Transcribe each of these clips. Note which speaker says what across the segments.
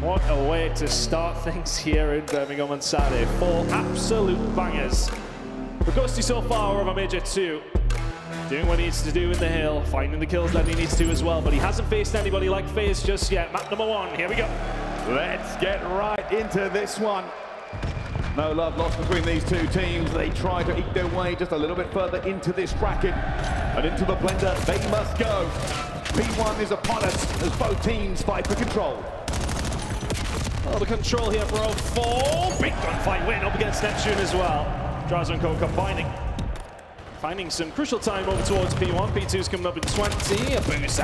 Speaker 1: What a way to start things here in Birmingham on Saturday. 4 absolute bangers. But Ghosty so far over Major 2. Doing what he needs to do in the hill, finding the kills that he needs to as well, but he hasn't faced anybody like FaZe just yet. Map number 1, here we go.
Speaker 2: Let's get right into this one. No love lost between these two teams. They try to eke their way just a little bit further into this bracket. And into the blender, they must go. P1 is upon us as both teams fight for control.
Speaker 1: Well, the control here for 4. Big gunfight win up against Neptune as well. Draza and Co combining. Finding some crucial time over towards P1. P2's coming up in 20. A boost.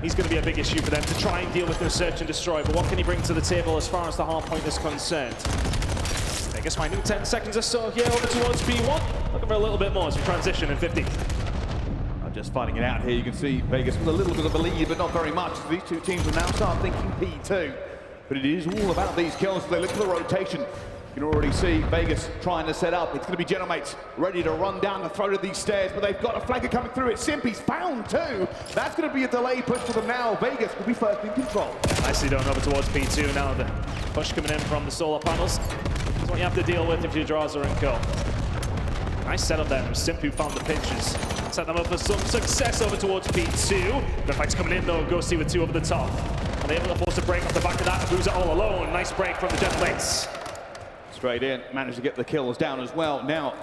Speaker 1: He's going to be a big issue for them to try and deal with their search and destroy. But what can he bring to the table as far as the hard point is concerned? Vegas finding 10 seconds or so here over towards P1. Looking for a little bit more as we transition in 50.
Speaker 2: Just fighting it out here, you can see Vegas with a little bit of a lead, but not very much. These two teams will now start thinking P2. But it is all about these kills. They look for the rotation. You can already see Vegas trying to set up. It's going to be Genomates ready to run down the throat of these stairs, but they've got a flagger coming through it. Simpy's found too. That's going to be a delay push for them now. Vegas will be first in control.
Speaker 1: Nicely done over towards P2 now. The push coming in from the solar panels. That's what you have to deal with if you're Draza and Co. Nice setup there from Simp, who found the pinches. Set them up for some success over towards P2. The fight's coming in though. Ghosty with 2 over the top. Are they able to force a break off the back of that? Abuza all alone. Nice break from the Genomates.
Speaker 2: Straight in, managed to get the kills down as well. Now,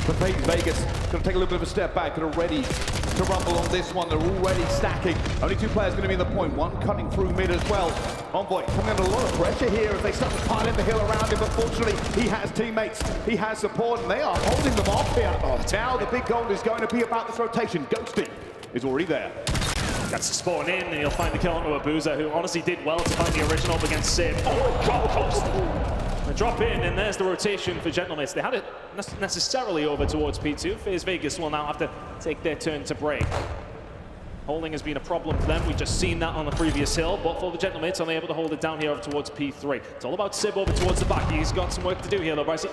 Speaker 2: for FaZe Vegas, going to take a little bit of a step back. They're ready to rumble on this one. They're already stacking. Only 2 players going to be in the point. 1 cutting through mid as well. Envoy coming under a lot of pressure here as they start to pile in the hill around him. But fortunately, he has teammates, he has support, and they are holding them off here. Now the big goal is going to be about this rotation. Ghosty is already there.
Speaker 1: That's to spawn in, and he'll find the kill onto Abuza, who honestly did well to find the original up against Sim. Oh, drop post! They drop in, and there's the rotation for Gentlemates. They had it necessarily over towards P2. FaZe Vegas will now have to take their turn to break. Holding has been a problem for them. We've just seen that on the previous hill, but for the Gentlemates, are they able to hold it down here over towards P3? It's all about Sib over towards the back. He's got some work to do here, though, Brycey.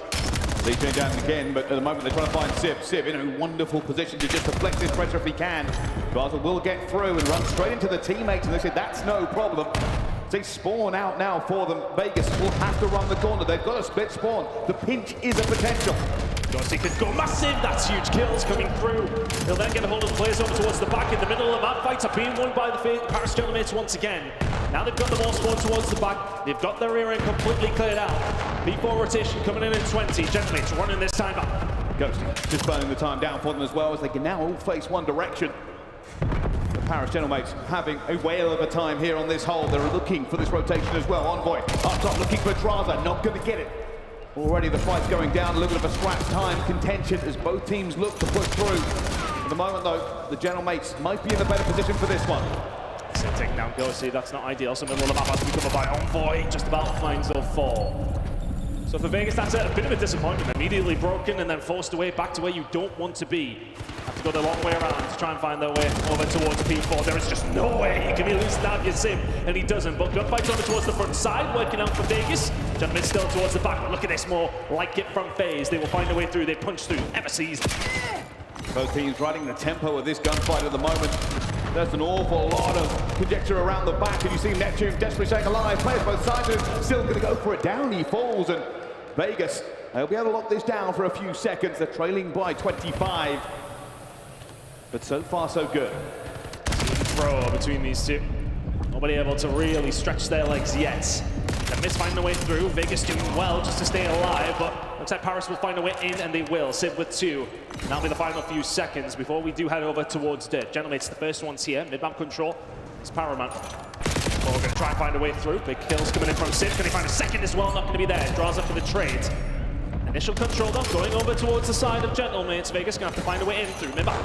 Speaker 2: They turn down again, but at the moment they're trying to find Sib. Sib in a wonderful position to just deflect this pressure if he can. Draza will get through and run straight into the teammates, and they say that's no problem. They spawn out now for them. Vegas will have to run the corner. They've got a split spawn. The pinch is a potential.
Speaker 1: Ghosty could go massive. That's huge kills coming through. He'll then get a hold of the players over towards the back in the middle of the map. Fights are being won by the Paris Gentlemates once again. Now they've got them all spawned towards the back. They've got their rear end completely cleared out. P4 rotation coming in 20. Gentlemates running this time up.
Speaker 2: Ghosty just burning the time down for them as well as they can now all face one direction. The Paris Gentlemates having a whale of a time here on this hole. They're looking for this rotation as well. Envoy up top looking for Draza, not going to get it. Already the fight's going down, a little bit of a scratch time contention as both teams look to push through. At the moment though, the Gentlemates might be in a better position for this one.
Speaker 1: So taking down Ghosty, that's not ideal. So middle of the map has to be covered by Envoy, just about finds a fall. So for Vegas, that's a bit of a disappointment. Immediately broken and then forced away back to where you don't want to be. Have to go the long way around to try and find their way over towards P4. There is just no way he can be losing out your Sim, and he doesn't. But gunfight's over towards the front side, working out for Vegas. Gentlemen still towards the back, but look at this, more like it from FaZe. They will find a way through, they punch through, ever seized.
Speaker 2: Both teams riding the tempo of this gunfight at the moment. There's an awful lot of conjecture around the back, and you see Neptune desperately staying alive. Players both sides are still going to go for it. Down he falls, and Vegas, they'll be able to lock this down for a few seconds. They're trailing by 25. But so far, so good.
Speaker 1: Throw between these two. Nobody able to really stretch their legs yet. The Miss finding a way through. Vegas doing well just to stay alive, but looks like Paris will find a way in, and they will. Sib with 2. And that'll be the final few seconds before we do head over towards Dirt. Gentlemates, the first ones here. Mid-map control. It's Paramount. Well, we're going to try and find a way through. Big kills coming in from Sib. Can he find a second as well? Not going to be there. Draws up for the trade. Initial control though, going over towards the side of Gentlemates. Vegas going to have to find a way in through mid-map.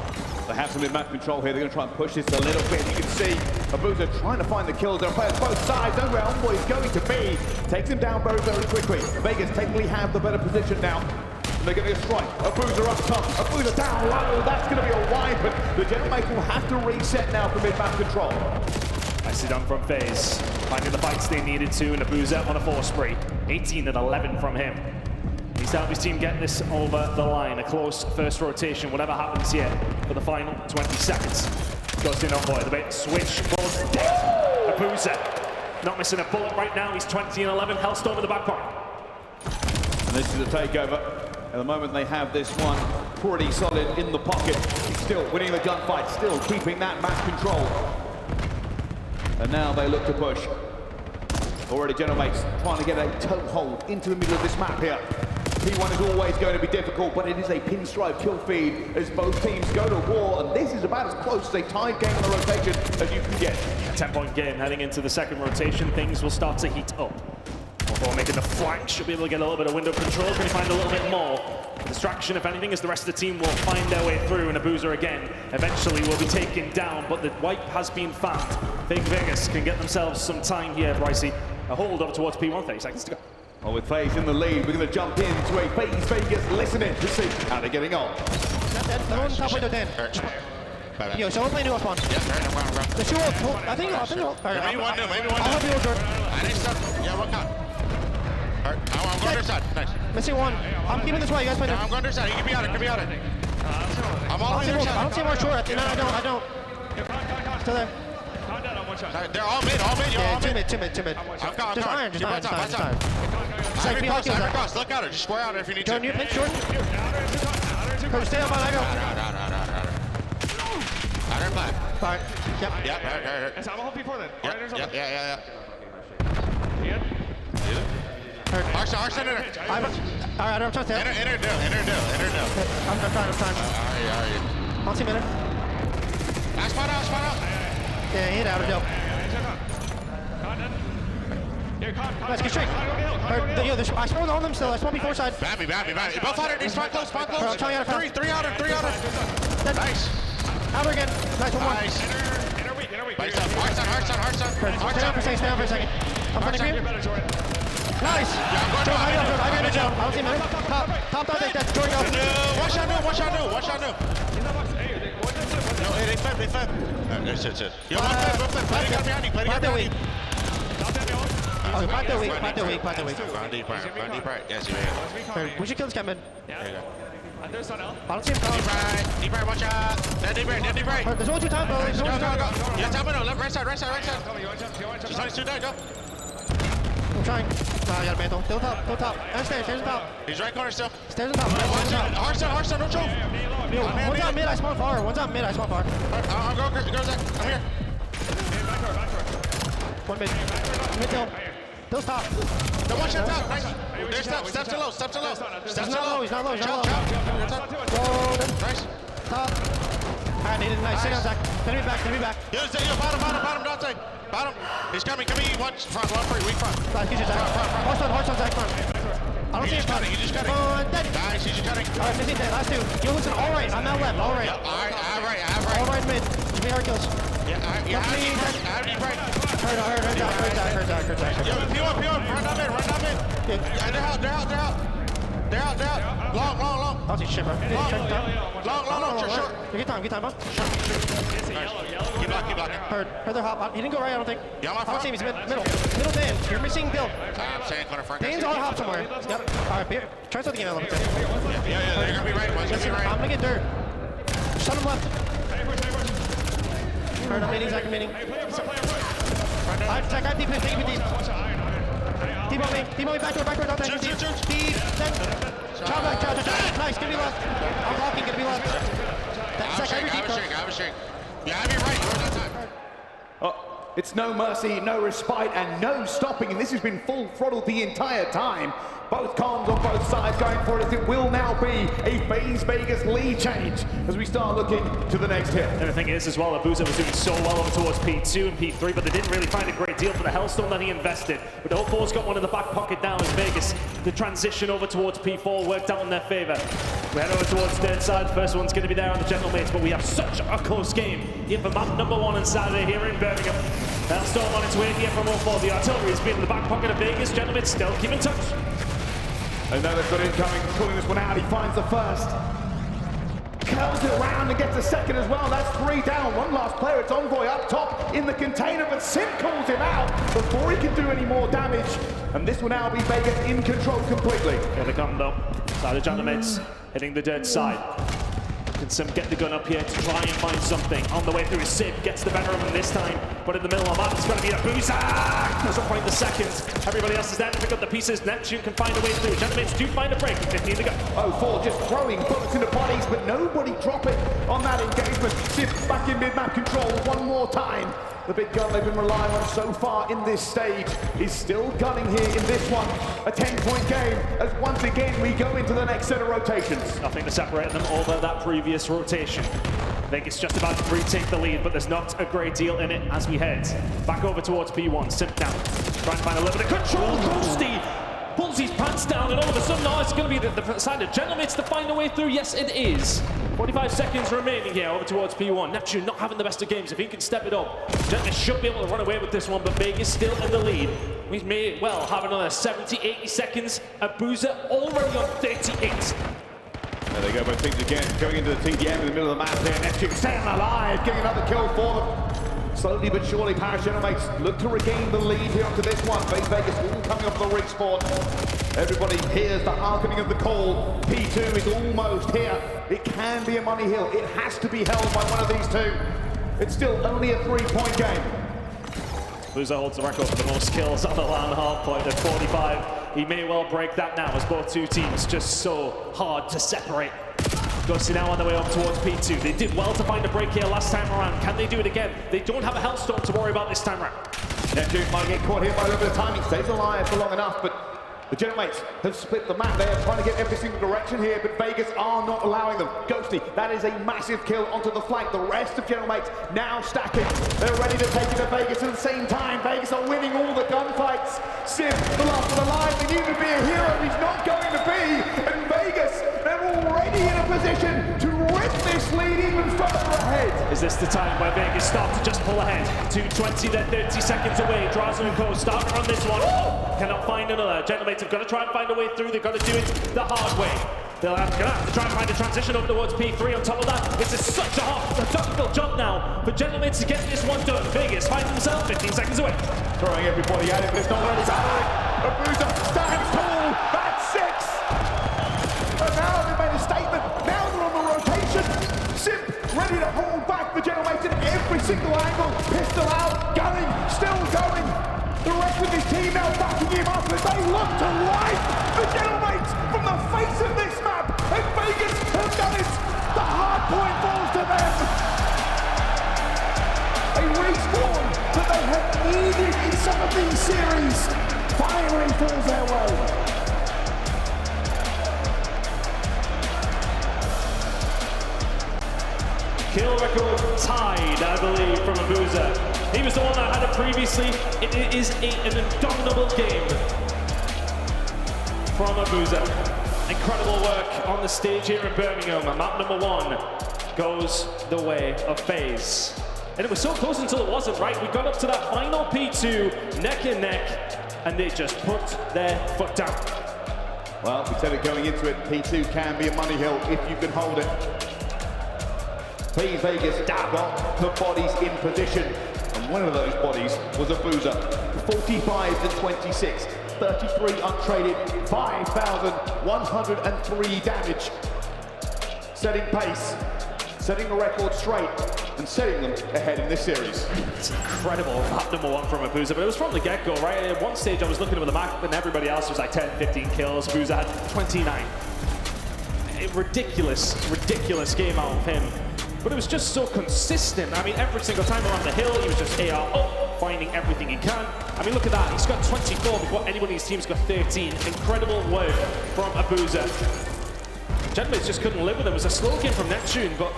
Speaker 2: They have some mid-map control here. They're going to try and push this a little bit. You can see Abuza trying to find the kills. There are players both sides. Know where Envoy is going to be. Takes him down very, very quickly. Vegas technically have the better position now. They're going to get a strike. Abuza up top. Abuza down low. That's going to be a wide, but the Gentlemates will have to reset now for mid-map control.
Speaker 1: Nicely done from FaZe. Finding the fights they needed to, and Abuza on a 4 spree. 18 and 11 from him. He's to help his team get this over the line. A close first rotation, whatever happens here for the final 20 seconds. Goes in Envoy, the bait switch, both dead. Abuza not missing a bullet right now. He's 20 and 11. Hellstorm in the back pocket.
Speaker 2: And this is a takeover. At the moment, they have this one pretty solid in the pocket. Still winning the gunfight, still keeping that map control. And now they look to push. Already Genomates trying to get a toehold into the middle of this map here. P1 is always going to be difficult, but it is a pinstripe kill feed as both teams go to war, and this is about as close as a tied game on the rotation as you can get.
Speaker 1: A 10-point game heading into the second rotation. Things will start to heat up. Before making the flank, should be able to get a little bit of window control. Can he find a little bit more distraction, if anything, as the rest of the team will find their way through, and Abuser again eventually will be taken down, but the wipe has been found. FaZe Vegas can get themselves some time here, Brycey. A hold over towards P1, 30 seconds to go.
Speaker 2: Well, with FaZe in the lead, we're going to jump into a FaZe Vegas listening to see how they're getting on.
Speaker 3: Top window 10. Yo, someone play new up on.
Speaker 4: Yeah, right, I'm going.
Speaker 3: The two I think
Speaker 4: maybe one new.
Speaker 3: I'll help you with Jordan.
Speaker 4: I need some. Yeah, what count? Alright, I'm going to their side. Nice.
Speaker 3: Missing one. I'm keeping this way, you guys play
Speaker 4: Yeah, I'm going to their side. You can be out it, I'm all on their
Speaker 3: I
Speaker 4: side.
Speaker 3: don't see more short. No, I don't. Still there.
Speaker 4: They're all mid, you're all mid.
Speaker 3: Two mid.
Speaker 4: I'm coming.
Speaker 3: Just iron,
Speaker 4: Keep on top.
Speaker 3: Side
Speaker 4: Cross. Look out her. Just square out her if you need to.
Speaker 3: Jordan, you pitch Jordan. Stay up on, I go.
Speaker 4: Out her back.
Speaker 3: Alright, yep.
Speaker 4: Yep, right.
Speaker 1: I'm gonna hold P4 then.
Speaker 4: Yeah.
Speaker 3: Hurt.
Speaker 4: Arson in her.
Speaker 3: Alright, I don't trust that.
Speaker 4: Enter do.
Speaker 3: I'm trying.
Speaker 4: Alright.
Speaker 3: I'll see a minute.
Speaker 4: Spot out.
Speaker 3: Yeah, he hit out of dope. Nice, get straight. Yo, I spawned on them still. I spawned before side.
Speaker 4: Babby. Both out her. They spawn close.
Speaker 3: I'm trying out of
Speaker 4: Three out her. Nice.
Speaker 3: Out again. Nice, one more.
Speaker 4: Nice. Nice. Arson.
Speaker 3: Stay down for a second. I'm running for you. Nice. I got a jump. I don't see a minute. Top, that's Jordan go.
Speaker 4: Watch out new. No, they flip. That's it. Yo, one flip. Play behind you.
Speaker 3: Plant their weak. Plant their weak.
Speaker 4: Run deep right. Yes, you may.
Speaker 3: We should kill this guy mid.
Speaker 4: There you go.
Speaker 3: I don't see him coming.
Speaker 4: Deep right, watch out. Deep right.
Speaker 3: There's only 2 times, bro. There's only 2 times.
Speaker 4: Go. Yeah, top window, left, right side. Just only 2 there, go.
Speaker 3: I'm trying. Nah, I got a mantle. Still top. And stairs on top.
Speaker 4: He's right corner still.
Speaker 3: Stairs on top.
Speaker 4: Arson, no choke.
Speaker 3: Yo, one's on mid, I spawn far. I'm
Speaker 4: I'm Zach. I'm here.
Speaker 3: One mid. Mid hill. Hill's top.
Speaker 4: No, watch out top. Nice. There's step to low.
Speaker 3: He's not low.
Speaker 4: Chop. Nice.
Speaker 3: Top. Alright, needed. Nice. Sit down, Zach. Gonna be back.
Speaker 4: Yo, bottom, Dante. Bottom. He's coming. Watch front, one free, weak front.
Speaker 3: Nice, get you, Zach. Horse on, Zach, front. I don't see him coming.
Speaker 4: You just cutting.
Speaker 3: Dead.
Speaker 4: Nice, he's just cutting.
Speaker 3: Alright, missing dead. Last 2. Yo, listen, all right. I'm out left. All right.
Speaker 4: Right.
Speaker 3: All right, mid. Give me hard kills.
Speaker 4: Yeah, deep right.
Speaker 3: Hurt Zach.
Speaker 4: Yo, P1, run down mid. Yeah, they're out. Long.
Speaker 3: I don't see shit, bro.
Speaker 4: Long, short.
Speaker 3: Good time, bro.
Speaker 4: Keep blocking.
Speaker 3: Heard their hop. He didn't go right, I don't think.
Speaker 4: Yeah, my
Speaker 3: I don't
Speaker 4: fault.
Speaker 3: see him. He's middle Dan. You're missing Bill.
Speaker 4: I'm saying corner front.
Speaker 3: Dan's on hop somewhere. Yep. Alright, try to start the game out.
Speaker 4: Yeah, they're gonna be right. One's gonna be right.
Speaker 3: I'm gonna get dirt. Shut him left. Heard, I'm meeting. Alright, Zach, I have deep hit. Take it deep. Deep on me. Backdoor. Don't take it deep. Deep. Chow back. Nice. Gonna be left. I'm blocking. Gonna be left. Zach,
Speaker 4: I have a shrink. Yeah, I have you right. You're on time.
Speaker 2: Oh, it's no mercy, no respite, and no stopping, and this has been full throttle the entire time. Both comms on both sides going for it, as it will now be a FaZe Vegas lead change as we start looking to the next hit.
Speaker 1: And the thing is as well, Abuser was doing so well over towards P2 and P3, but they didn't really find a great deal for the Hellstorm that he invested. But 0-4's got one in the back pocket now as Vegas. The transition over towards P4 worked out in their favor. We head over towards third side. First one's going to be there on the Gentlemates, but we have such a close game here for map number 1 on Saturday here in Birmingham. Hellstorm on its way here from 0-4. The artillery has been in the back pocket of Vegas. Gentlemates still keeping touch.
Speaker 2: And now they've got incoming, pulling this one out. He finds the first. Curls it around and gets a second as well. That's 3 down. One last player. It's Envoy up top in the container, but Sim calls him out before he can do any more damage. And this will now be Vegas in control completely.
Speaker 1: Here they come though. Side of Gentlemates hitting the dead side. Can Sim get the gun up here to try and find something? On the way through, Sim gets the better of him this time, but in the middle of that, it's going to be a boost. Doesn't find the second. Everybody else is there to pick up the pieces. Neptune can find a way through. Gentlemen do find a break with 15 to go.
Speaker 2: Oh, 4 just throwing bullets into bodies, but nobody dropping on that engagement. Sim back in mid-map control one more time. The big gun they've been relying on so far in this stage is still gunning here in this one. A 10-point game as once again we go into the next set of rotations.
Speaker 1: Nothing to separate them over that previous rotation. Vegas just about to retake the lead, but there's not a great deal in it as we head back over towards P1. Sim down, trying to find a little bit of control. Ghosty pulls his pants down, and all of a sudden, now it's going to be the side of Gentlemates to find a way through. Yes, it is. 45 seconds remaining here over towards P1. Neptune not having the best of games. If he can step it up, Gentlemen should be able to run away with this one, but Vegas still in the lead. We may well have another 70, 80 seconds. Abuza already on 38.
Speaker 2: There they go, both teams again, going into the TDM in the middle of the map there. Neptune staying alive, getting another kill for them. Slowly but surely, Paris Gentlemates look to regain the lead here onto this one. FaZe Vegas all coming off the respawn. Everybody hears the hearkening of the call. P2 is almost here. It can be a money hill. It has to be held by one of these two. It's still only a 3-point game.
Speaker 1: Abuza holds the record for the most kills on the LAN hardpoint at 45. He may well break that now as both two teams just so hard to separate. Ghosty now on the way up towards P2. They did well to find a break here last time around. Can they do it again? They don't have a Hellstorm to worry about this time around.
Speaker 2: Neptune might get caught here by a little bit of timing. Stays alive for long enough, but the Gentlemates have split the map. They are trying to get every single direction here, but Vegas are not allowing them. Ghosty, that is a massive kill onto the flank. The rest of Gentlemates now stacking. They're ready to take it to Vegas at the same time. Vegas are winning all the gunfights. Sim, the last of the line, they need to be a hero. He's not going to be. And Vegas, they're already in a position to rip this lead even further ahead.
Speaker 1: Is this the time where Vegas start to just pull ahead? 2:20, they're 30 seconds away. Drazen and Co starting on this one. Cannot find another. Gentlemates have got to try and find a way through. They've got to do it the hard way. They're going to have to try and find a transition over towards P3. On top of that, it's such a difficult job now for Gentlemates to get this one done. Vegas find themselves 15 seconds away.
Speaker 2: Throwing everybody at it, but it's not ready. Abuza stands tall. That's 6. And now they've made a statement. Now they're on the rotation. Sim ready to hold back the Gentlemates in every single angle. Pistol out, gunning, still going. The rest of his team now backing him up as they look to wipe the Gentlemates from the face of this map. And Vegas have done it. The hard point falls to them. A respawn that they have needed in some of these series finally falls their way.
Speaker 1: Kill record tied, I believe, from Abuza. He was the one that had it previously. It is an indomitable game from Abuza. Incredible work on the stage here in Birmingham. And map number 1 goes the way of FaZe. And it was so close until it wasn't, right? We got up to that final P2, neck and neck, and they just put their foot down.
Speaker 2: Well, we said it going into it, P2 can be a money hill if you can hold it. FaZe Vegas got the bodies in position, and one of those bodies was Abuza. 45 to 26, 33 untraded, 5,103 damage. Setting pace, setting the record straight, and setting them ahead in this series.
Speaker 1: It's incredible, map number 1 from Abuza, but it was from the get-go, right? At one stage I was looking at the map and everybody else was like 10, 15 kills. Abuza had 29. A ridiculous game out of him. But it was just so consistent. I mean, every single time around the hill, he was just AR up, finding everything he can. I mean, look at that. He's got 24 before anybody in his team's got 13. Incredible work from Abuza. Gentlemen just couldn't live with him. It was a slow game from Neptune, but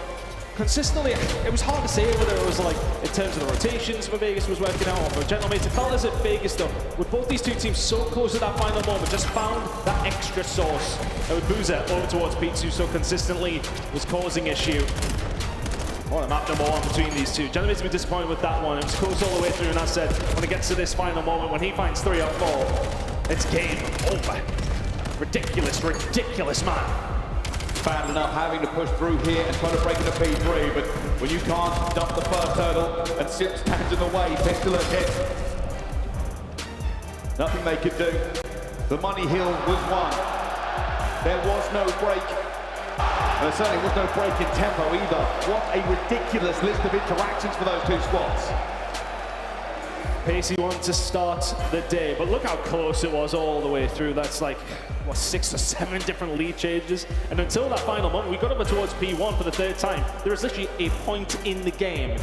Speaker 1: consistently, it was hard to say whether it was like, in terms of the rotations for Vegas was working out, or for Gentlemates. It felt as if Vegas, though, with both these two teams so close to that final moment, just found that extra sauce. And with Abuza over towards P2 so consistently was causing issue. Well, map number 1 between these two. Gentlemates have been disappointed with that one. It was close all the way through, and I said, when it gets to this final moment, when he finds 3 or 4, it's game over. Ridiculous man.
Speaker 2: Bad enough having to push through here and try to break into P3, but when you can't dump the first hurdle and Sim stands in the way, pistol and hit. Nothing they could do. The money hill was won. There was no break. There certainly was no break in tempo either. What a ridiculous list of interactions for those two squads.
Speaker 1: Pacey wanted to start the day, but look how close it was all the way through. That's like, what, 6 or 7 different lead changes. And until that final moment, we got over towards P1 for the 3rd time. There was literally a point in the game.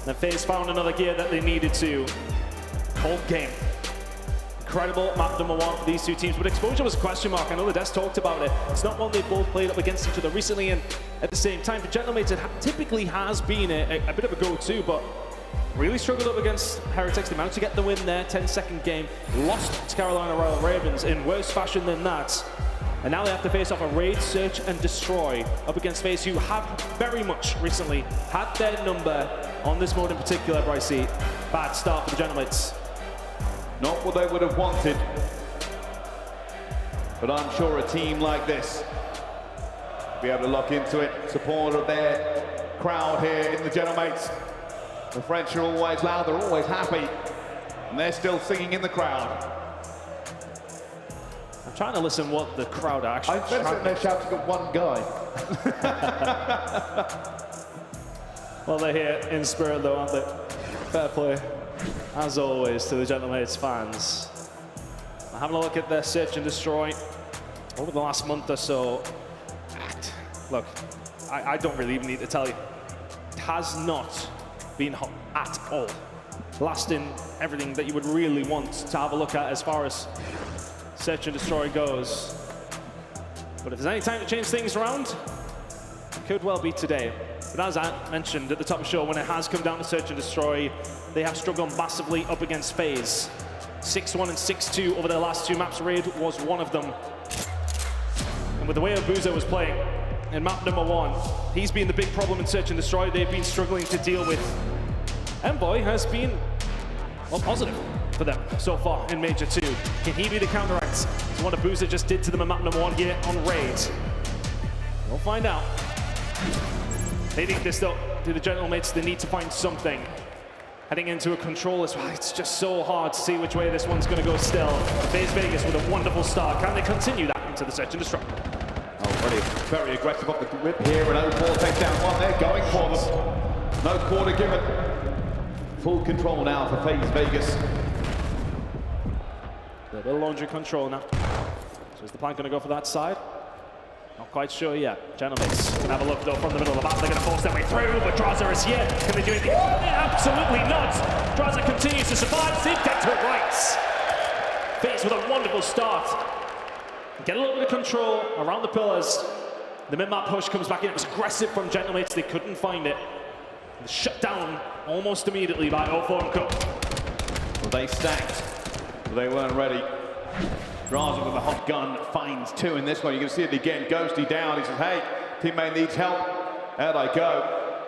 Speaker 1: And FaZe found another gear that they needed to. Cold game. Incredible map number 1 for these two teams, but exposure was a question mark. I know the desk talked about it. It's not one they've both played up against each other recently, and at the same time, for Gentlemates, it typically has been a bit of a go-to, but really struggled up against Heretics. They managed to get the win there, 10-second game, lost to Carolina Royal Ravens in worse fashion than that. And now they have to face off a raid, search, and destroy up against FaZe, who have very much recently had their number on this mode in particular, Brycey. Bad start for the Gentlemates.
Speaker 2: Not what they would have wanted. But I'm sure a team like this will be able to lock into it. Support of their crowd here in the Gentlemates. The French are always loud, they're always happy. And they're still singing in the crowd.
Speaker 1: I'm trying to listen what the crowd are actually
Speaker 2: I've been sitting there shouting at one guy.
Speaker 1: Well, they're here in spirit though, aren't they? Fair play, as always, to the Gentlemates fans. Having a look at their search and destroy over the last month or so. Look, I don't really even need to tell you. It has not been hot at all. Lasting everything that you would really want to have a look at as far as search and destroy goes. But if there's any time to change things around, it could well be today. But as I mentioned at the top of the show, when it has come down to search and destroy, they have struggled massively up against FaZe. 6-1 and 6-2 over their last 2 maps. Raid was one of them. And with the way Abuza was playing in map number 1, he's been the big problem in search and destroy. They've been struggling to deal with. Envoy has been, well, positive for them so far in Major 2. Can he be the counteract to what Abuza just did to them in map number 1 here on Raid? We'll find out. They need this though, to the Gentlemates. They need to find something. Heading into a control as well. It's just so hard to see which way this one's going to go still. FaZe Vegas with a wonderful start. Can they continue that into the search and destroy?
Speaker 2: Already very aggressive off the rip here, and 0-4 takes down 1. They're going for them. No quarter given. Full control now for FaZe Vegas.
Speaker 1: A bit of laundry control now. So is the plan going to go for that side? Not quite sure yet. Gentlemates can have a look though from the middle of the map. They're going to force their way through, but Draza is here. Can they do anything? Absolutely not. Draza continues to survive. See, dead to rights. FaZe with a wonderful start. Get a little bit of control around the pillars. The mid-map push comes back in. It was aggressive from Gentlemates. They couldn't find it. Shut down almost immediately by 0-4 and Co.
Speaker 2: Well, they stacked, but they weren't ready. Draza with a hot gun finds 2 in this one. You can see it again. Ghosty down. He says, hey, teammate needs help. Out I go.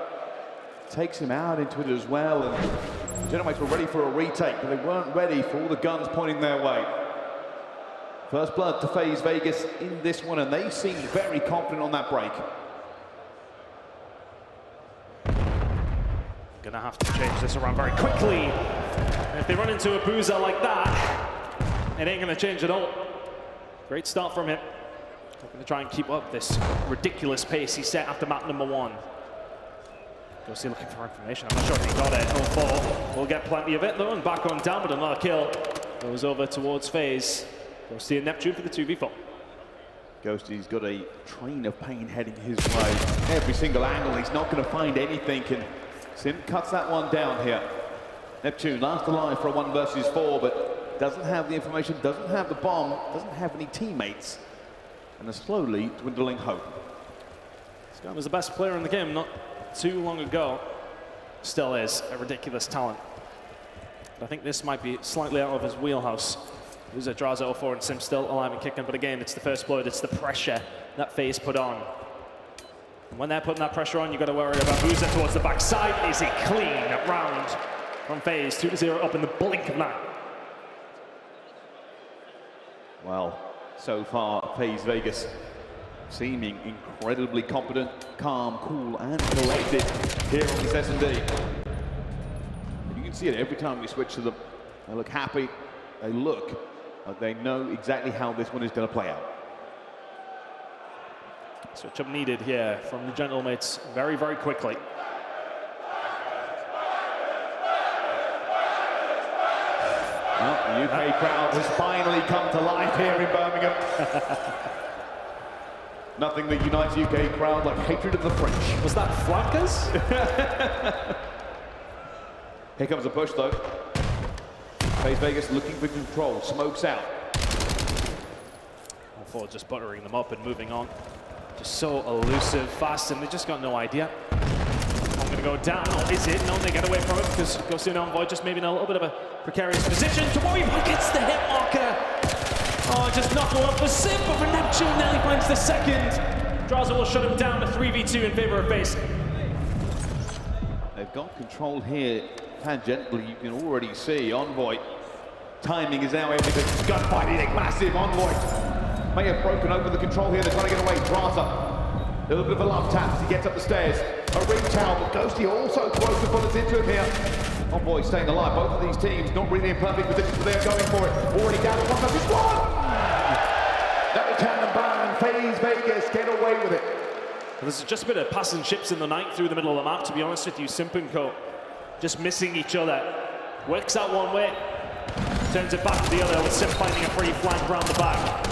Speaker 2: Takes him out into it as well. And the Gentlemates were ready for a retake, but they weren't ready for all the guns pointing their way. First blood to FaZe Vegas in this one, and they seem very confident on that break.
Speaker 1: Gonna have to change this around very quickly. And if they run into a Abuza like that, it ain't gonna change at all. Great start from him. Looking to try and keep up this ridiculous pace he set after map number 1. Ghosty looking for information. I'm not sure if he got it. 0-4. We'll get plenty of it though, and back on down, but another kill goes over towards FaZe. Ghosty and Neptune for the 2v4.
Speaker 2: Ghosty's got a train of pain heading his way. Every single angle, he's not going to find anything. And Sim cuts that one down here. Neptune last alive for a 1 versus 4, but doesn't have the information, doesn't have the bomb, doesn't have any teammates, and a slowly dwindling hope.
Speaker 1: This guy was the best player in the game not too long ago. Still is a ridiculous talent. But I think this might be slightly out of his wheelhouse. Uza draws 0-4 and Sim still alive and kicking, but again, it's the first blood, it's the pressure that FaZe put on. And when they're putting that pressure on, you've got to worry about Uza towards the backside. Is it clean round from FaZe? 2-0 up in the blink of an eye.
Speaker 2: Well, so far, FaZe Vegas seeming incredibly competent, calm, cool, and collected here on this S&D. You can see it every time we switch to them. They look happy, they look like they know exactly how this one is going to play out.
Speaker 1: Switch up needed here from the Gentlemates very, very quickly.
Speaker 2: Well, the UK crowd has finally come to life here in Birmingham. Nothing that unites the UK crowd like hatred of the French.
Speaker 1: Was that flankers?
Speaker 2: Here comes a push though. FaZe Vegas looking for control, smokes out.
Speaker 1: Forward just buttering them up and moving on. Just so elusive, fast, and they just got no idea. I'm gonna go down, or is it? No, they get away from it because Ghosty and Envoy just maybe in a little bit of a precarious position. Tomori gets the hit marker. Oh, just not going for Sip, but for Neptune now he finds the second. Draza will shut him down to 3v2 in favor of FaZe.
Speaker 2: They've got control here tangentially, you can already see Envoy. Timing is now everything. Gunfight hitting massive. Envoy may have broken open the control here. They're trying to get away. Draza, a little bit of a love tap as he gets up the stairs. A ring towel, but Ghosty also throws the bullets into him here. Envoy staying alive. Both of these teams not really in perfect position, but they're going for it. Already down to 1 versus 1. Double tandem ban. FaZe Vegas get away with it.
Speaker 1: Well, this is just a bit of passing ships in the night through the middle of the map, to be honest with you. Simp and Co. just missing each other. Works out one way, turns it back to the other with Simp finding a free flank around the back.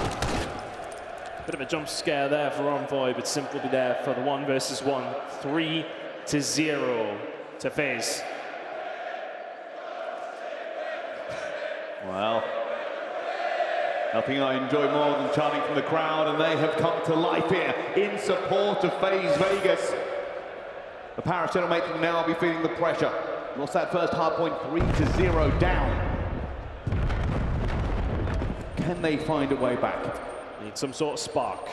Speaker 1: Bit of a jump scare there for Envoy, but Simp will be there for the 1 versus 1. 3-0 to FaZe.
Speaker 2: Well, nothing I enjoy more than chanting from the crowd, and they have come to life here in support of FaZe Vegas. The Paris Gentlemates will now be feeling the pressure. Lost that first hard point 3-0 down. Can they find a way back?
Speaker 1: Need some sort of spark.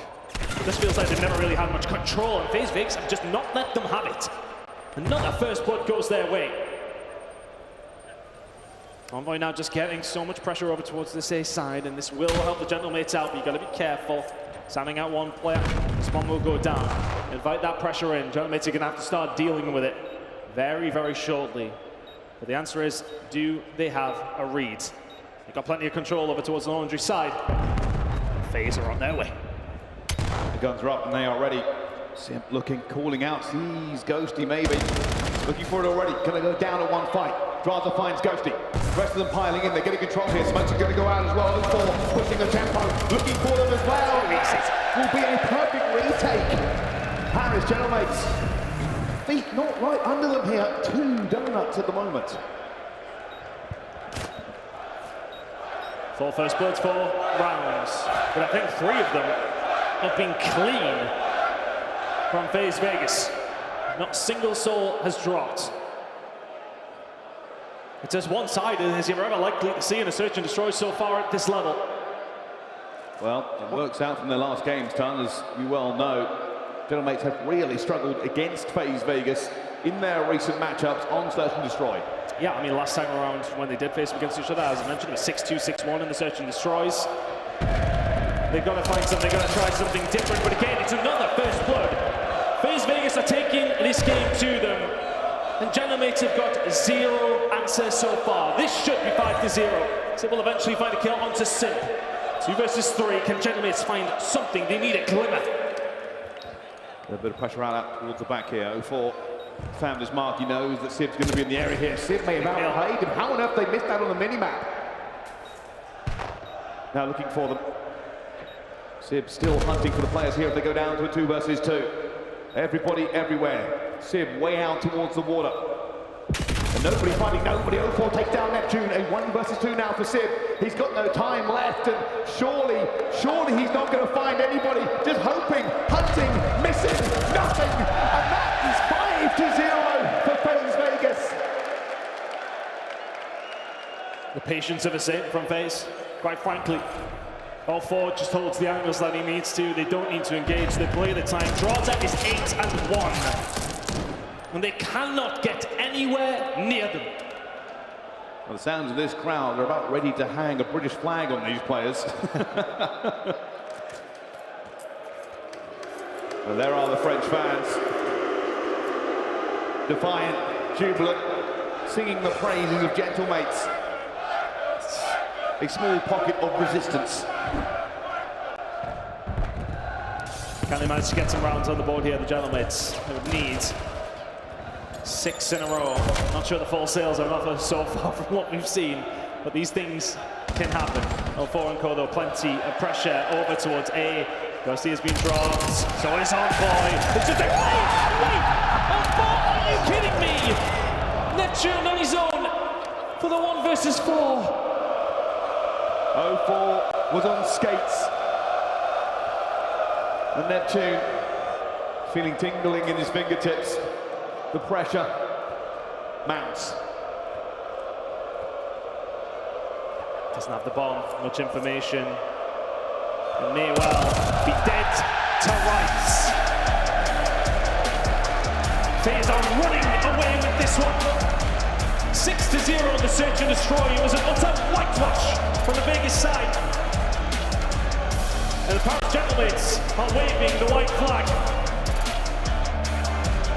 Speaker 1: This feels like they've never really had much control, and FaZe Vegas have just not let them have it. Another first blood goes their way. Envoy now just getting so much pressure over towards this A side, and this will help the Gentlemates out, but you've got to be careful. Standing out one player, this bomb will go down. Invite that pressure in. Gentlemates are going to have to start dealing with it very, very shortly. But the answer is, do they have a read? They've got plenty of control over towards the laundry side. FaZe are on their way.
Speaker 2: The guns are up and they are ready. Simp looking, calling out, sees Ghosty maybe. Looking for it already. Can they go down at one fight? Draza finds Ghosty. The rest of them piling in, they're getting control here. Smokes are going to go out as well. 0-4, pushing the tempo, looking for them as well. It will be a perfect retake. Paris Gentlemates, feet not right under them here. 2 donuts at the moment.
Speaker 1: 4 first bloods, 4 rounds. But I think 3 of them have been clean from FaZe Vegas. Not a single soul has dropped. It's as one-sided as you're ever likely to see in a search and destroy so far at this level.
Speaker 2: Well, it works out from their last games, Ton, as you well know. Gentlemates have really struggled against FaZe Vegas in their recent matchups on Search and Destroy.
Speaker 1: Yeah, I mean, last time around when they did face against each other, as I mentioned, it was 6-2, 6-1 in the Search and Destroys. They've got to find something, they've got to try something different, but again, it's another first blood. FaZe Vegas are taking this game to them, and Gentlemates have got 0 answers so far. This should be 5-0. So will eventually find a kill onto Simp. 2 versus 3, can Gentlemates find something? They need a glimmer.
Speaker 2: A bit of pressure out towards the back here. 0-4 found his mark. He knows that Sib's going to be in the area here. Sib may have outplayed him. How on earth they missed out on the mini-map? Now looking for them. Sib still hunting for the players here if they go down to a 2 versus 2. Everybody everywhere. Sib way out towards the water. And nobody finding nobody. 0-4 takes down Neptune. A 1 versus 2 now for Sib. He's got no time left, and surely he's not going to find anybody. Just hoping, hunting, missing, nothing. And that is 5-0 for FaZe Vegas.
Speaker 1: The patience of a Simp from FaZe, quite frankly. 0-4 just holds the angles that he needs to. They don't need to engage. They play the time. Draza is 8-1. And they cannot get anywhere near them.
Speaker 2: Well, the sounds of this crowd are about ready to hang a British flag on these players. Well, there are the French fans. Defiant, jubilant, singing the praises of Gentlemates. A small pocket of resistance.
Speaker 1: Can they manage to get some rounds on the board here, the Gentlemen? They would need 6 in a row. Not sure the full sales are enough so far from what we've seen, but these things can happen. 04 and Co, though, plenty of pressure over towards A. Garcia's been dropped, so it's on boy. It's just a wait! Are you kidding me? Neptune on his own for the 1 versus 4.
Speaker 2: 04 was on skates. And Neptune feeling tingling in his fingertips. The pressure mounts.
Speaker 1: Doesn't have the bomb, much information. And may well be dead to rights. FaZe are running away with this one. 6-0 the search and destroy. It was an utter whitewash from the Vegas side. And the Paris Gentlemen are waving the white flag.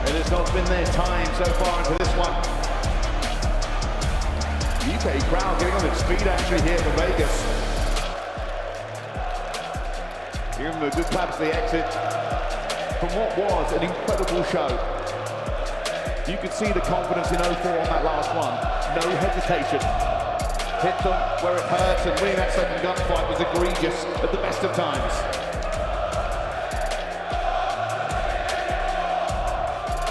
Speaker 2: It has not been their time so far into this one. UK crowd getting on its feet actually here for Vegas. Give them a good clap to the exit from what was an incredible show. You could see the confidence in 04 on that last one. No hesitation. Hit them where it hurts, and winning that second gunfight was egregious at the best of times.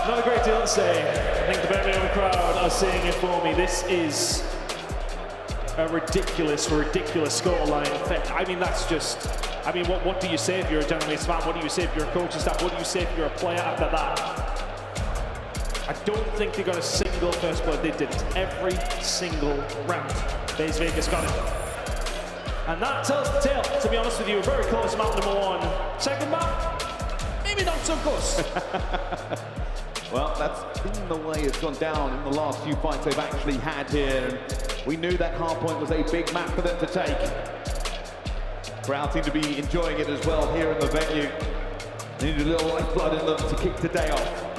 Speaker 1: Not a great deal to say. I think the Birmingham crowd are saying it for me. This is a ridiculous scoreline. I mean, that's just... I mean, what do you say if you're a Gentlemen fan? What do you say if you're a coaching staff? What do you say if you're a player after that? I don't think they got a single first blood. They didn't. Every single round, FaZe Vegas got it. And that tells the tale, to be honest with you. Very close map number 1. Second map, maybe not so close.
Speaker 2: Well, that's been the way it's gone down in the last few fights they've actually had here. And we knew that hardpoint was a big map for them to take. Crowd seem to be enjoying it as well here in the venue. They need a little lifeblood in them to kick the day off.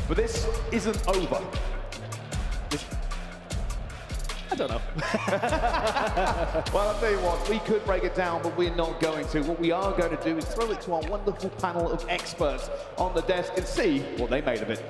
Speaker 2: But this isn't over.
Speaker 1: I don't know.
Speaker 2: Well, I'll tell you what, we could break it down, but we're not going to. What we are going to do is throw it to our wonderful panel of experts on the desk and see what they made of it.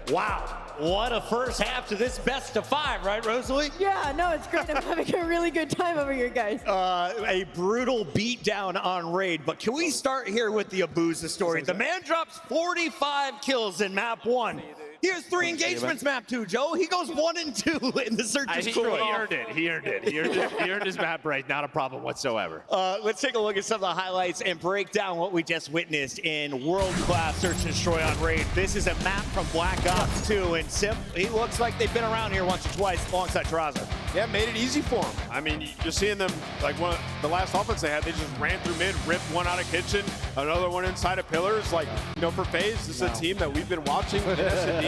Speaker 5: Wow, what a first half to this best of 5, right, Rosalie?
Speaker 6: Yeah, no, it's great. I'm having a really good time over here, guys.
Speaker 5: A brutal beatdown on Raid, but can we start here with the Abuza story? The man drops 45 kills in map 1. Here's 3 engagements, map 2, Joe. He goes 1 and 2 in the search and destroy.
Speaker 7: He earned it. He earned his map break. Not a problem whatsoever.
Speaker 5: Let's take a look at some of the highlights and break down what we just witnessed in world-class search and destroy on Raid. This is a map from Black Ops 2, and Simp, he looks like they've been around here once or twice alongside Traza.
Speaker 8: Yeah, made it easy for them. I mean, you're seeing them, like the last offense they had, they just ran through mid, ripped one out of kitchen, another one inside of pillars. Like, you know, for FaZe, this is a team that we've been watching in S&D.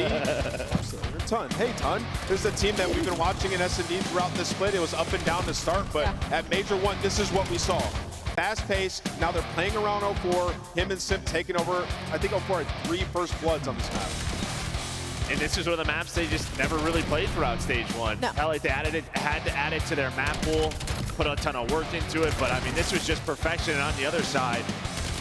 Speaker 8: Ton. Hey, Ton. This is a team that we've been watching in S&D throughout the split. It was up and down to start, but at Major 1, this is what we saw. Fast pace. Now they're playing around 04. Him and Simp taking over. I think 04 had 3 first bloods on this map.
Speaker 7: And this is one of the maps they just never really played throughout stage 1.
Speaker 6: No.
Speaker 7: Hell, like they had to add it to their map pool, put a ton of work into it, but I mean, this was just perfection. And on the other side,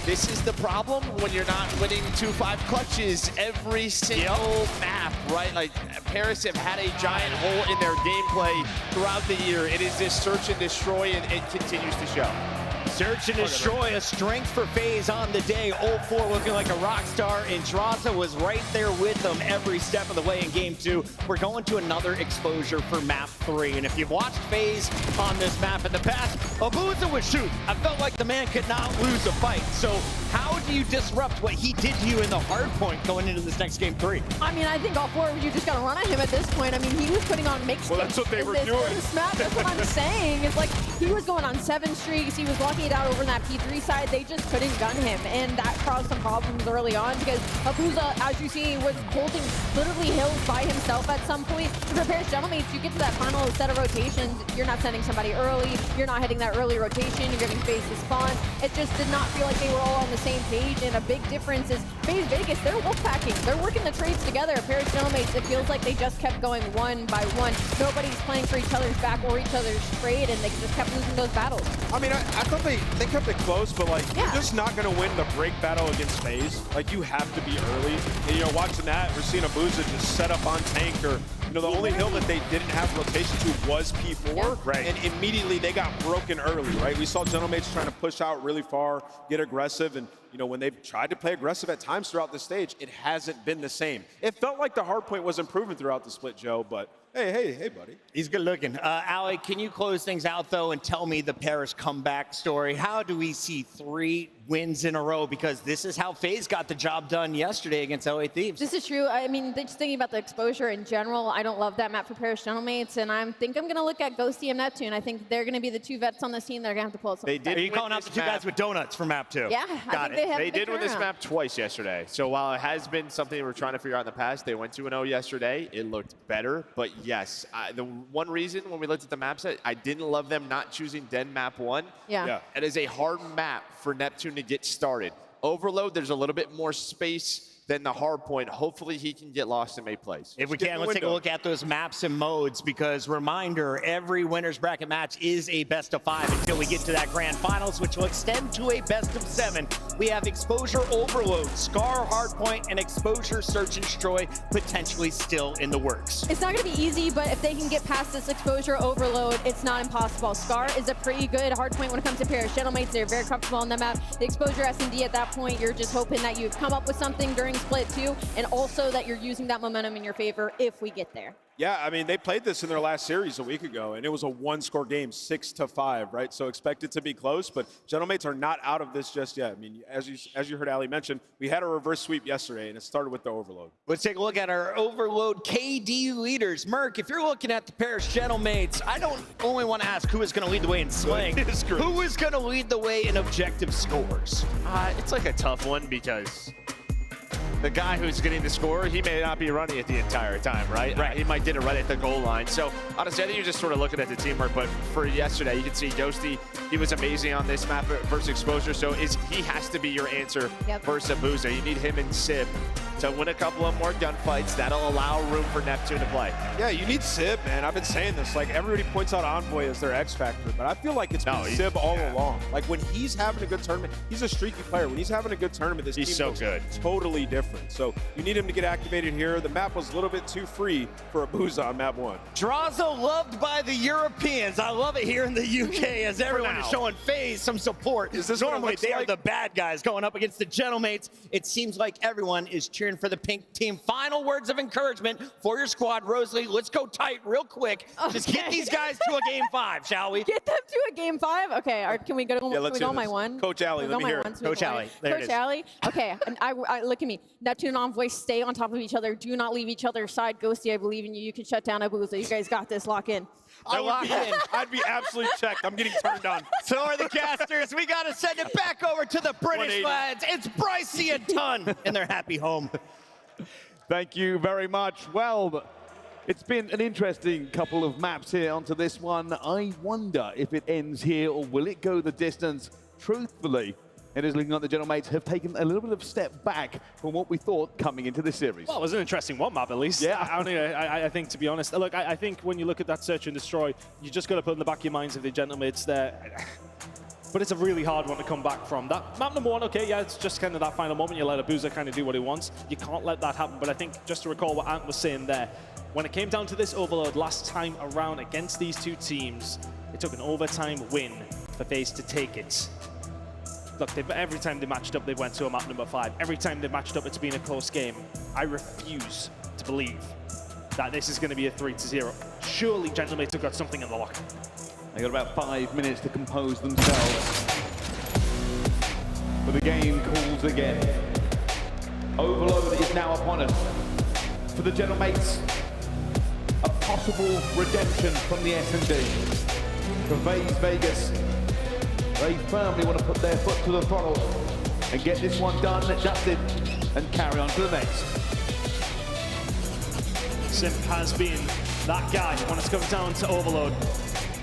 Speaker 9: this is the problem when you're not winning 2-5 clutches every single map, right? Like, Paris have had a giant hole in their gameplay throughout the year. It is this search and destroy, and it continues to show.
Speaker 5: Search and destroy, a strength for FaZe on the day. 04 looking like a rock star, and Traza was right there with them every step of the way in game 2. We're going to another exposure for map 3, and if you've watched FaZe on this map in the past, Abuza would shoot. I felt like the man could not lose a fight. So how do you disrupt what he did to you in the hard point going into this next game 3?
Speaker 6: I mean, I think all 4 of you just got to run at him at this point. I mean, he was putting on mixed.
Speaker 8: Well, that's what they were doing.
Speaker 6: This map, that's what I'm saying. It's like he was going on 7 streaks. He was walking it out over in that P3 side. They just couldn't gun him, and that caused some problems early on because Abuza, as you see, was holding literally hills by himself at some point. To prepare Gentlemen, you get to that final set of rotations, you're not sending somebody early, you're not hitting that that early rotation, you're getting FaZe to spawn. It just did not feel like they were all on the same page, and a big difference is FaZe Vegas, they're wolfpacking. They're working the trades together. Pair of Gentlemates, it feels like they just kept going one by one. Nobody's playing for each other's back or each other's trade, and they just kept losing those battles.
Speaker 8: I mean, I thought they kept it close, but like,
Speaker 6: Yeah.
Speaker 8: you're just not going to win the break battle against FaZe. Like, you have to be early. And, you know, watching that, we're seeing Abuza just set up on tank, or, you know, the only hill that they didn't have rotation to was P4.
Speaker 6: Yeah.
Speaker 7: Right.
Speaker 8: And immediately they got broken early, right? We saw Gentlemates trying to push out really far, get aggressive, and, you know, when they've tried to play aggressive at times throughout the stage, it hasn't been the same. It felt like the hardpoint was improving throughout the split, Joe, but hey, buddy.
Speaker 5: He's good looking. Ali, can you close things out, though, and tell me the Paris comeback story? How do we see 3 wins in a row? Because this is how FaZe got the job done yesterday against LA Thieves.
Speaker 6: This is true. I mean, just thinking about the exposure in general, I don't love that map for Paris Gentlemates, and I think I'm going to look at Ghosty and Neptune. I think they're going to be the 2 vets on this team that are going to have to pull it.
Speaker 7: They did.
Speaker 5: Are you calling out the 2 guys with donuts for map 2?
Speaker 6: Yeah,
Speaker 5: Got
Speaker 6: I think
Speaker 5: it.
Speaker 6: they
Speaker 7: They did win this
Speaker 6: turnaround.
Speaker 7: map twice yesterday. So while it has been something we were trying to figure out in the past, they went 2-0 yesterday. It looked better. But yes, the one reason when we looked at the map set, I didn't love them not choosing Den map 1.
Speaker 6: Yeah.
Speaker 7: It is a hard map for Neptune to get started. Overload, there's a little bit more space than the hard point. Hopefully he can get lost and make plays.
Speaker 5: If we
Speaker 8: Get
Speaker 5: can,
Speaker 8: the
Speaker 5: let's take a
Speaker 8: window.
Speaker 5: look at those maps and modes, because reminder, every winner's bracket match is a best of 5 until we get to that grand finals, which will extend to a best of 7. We have Exposure Overload, Scar Hardpoint, and Exposure Search and Destroy potentially still in the works.
Speaker 6: It's not going to be easy, but if they can get past this exposure overload, it's not impossible. Scar is a pretty good hard point when it comes to Paris Gentlemates. They're very comfortable on the map. The exposure S&D at that point, you're just hoping that you've come up with something during split 2, and also that you're using that momentum in your favor if we get there.
Speaker 8: Yeah, I mean, they played this in their last series a week ago, and it was a 1-score game, 6-5, right? So expect it to be close, but Gentlemates are not out of this just yet. I mean, as you heard Ali mention, we had a reverse sweep yesterday, and it started with the overload.
Speaker 5: Let's take a look at our Overload KD leaders. Merc, if you're looking at the Paris Gentlemates, I don't only want to ask who is going to lead the way in slaying. Who is going to lead the way in objective scores?
Speaker 7: It's like a tough one because the guy who's getting the score, he may not be running it the entire time, right? He might get it right at the goal line. So honestly, I think you're just sort of looking at the teamwork. But for yesterday, you can see Ghosty, he was amazing on this map versus Exposure. So he has to be your answer versus Abuza. You need him and Sib to win a couple of more gunfights. That'll allow room for Neptune to play.
Speaker 8: Yeah, you need Sib, man. I've been saying this. Like, everybody points out Envoy as their X factor, but I feel like it's been Sib all along. Like, when he's having a good tournament, he's a streaky player. When he's having a good tournament, this team
Speaker 7: so
Speaker 8: looks
Speaker 7: good.
Speaker 8: Totally different. So you need him to get activated here. The map was a little bit too free for Abuza on map 1.
Speaker 5: Drazo loved by the Europeans. I love it here in the UK as everyone is showing FaZe some support.
Speaker 8: Is this what it
Speaker 5: normally
Speaker 8: looks
Speaker 5: they are
Speaker 8: like?
Speaker 5: the bad guys going up against the Gentlemates? It seems like everyone is cheering for the pink team. Final words of encouragement for your squad. Rosalie, let's go tight real quick. Just get these guys to a game 5, shall we?
Speaker 6: Get them to a game 5? Okay, can we go,
Speaker 8: let's
Speaker 6: on
Speaker 8: do
Speaker 6: my
Speaker 8: this.
Speaker 6: 1?
Speaker 8: Coach Ali, let me hear it.
Speaker 5: Coach Ali, there it is.
Speaker 6: Coach Ali, okay, and I look at me. Neptune and Envoy, stay on top of each other. Do not leave each other's side. Ghosty, I believe in you. You can shut down Abuza. You guys got this. Lock in.
Speaker 8: I'd be absolutely checked. I'm getting turned on.
Speaker 5: So are the casters. We got to send it back over to the British
Speaker 8: 180.
Speaker 5: lads. It's Brycey and Ton in their happy home.
Speaker 2: Thank you very much. Well, it's been an interesting couple of maps here onto this one. I wonder if it ends here or will it go the distance? Truthfully, it is looking like the Gentlemates have taken a little bit of a step back from what we thought coming into this series.
Speaker 1: Well, it was an interesting one map, at least.
Speaker 2: Yeah.
Speaker 1: I think, to be honest. Look, I think when you look at that search and destroy, you just got to put in the back of your minds if the Gentlemates there. But it's a really hard one to come back from. That map number 1, okay, yeah, it's just kind of that final moment. You let Abuza kind of do what he wants. You can't let that happen. But I think, just to recall what Ant was saying there, when it came down to this overload last time around against these two teams, it took an overtime win for FaZe to take it. Look, every time they matched up, they went to a map number 5. Every time they matched up, it's been a close game. I refuse to believe that this is going to be a 3-0. Surely Gentlemates have got something in the locker.
Speaker 2: They got about 5 minutes to compose themselves. But the game calls again. Overload is now upon us. For the Gentlemates, a possible redemption from the S&D. For FaZe Vegas, they firmly want to put their foot to the throttle and get this one done, dusted, and carry on to the next.
Speaker 1: Simp has been that guy when it's come down to overload.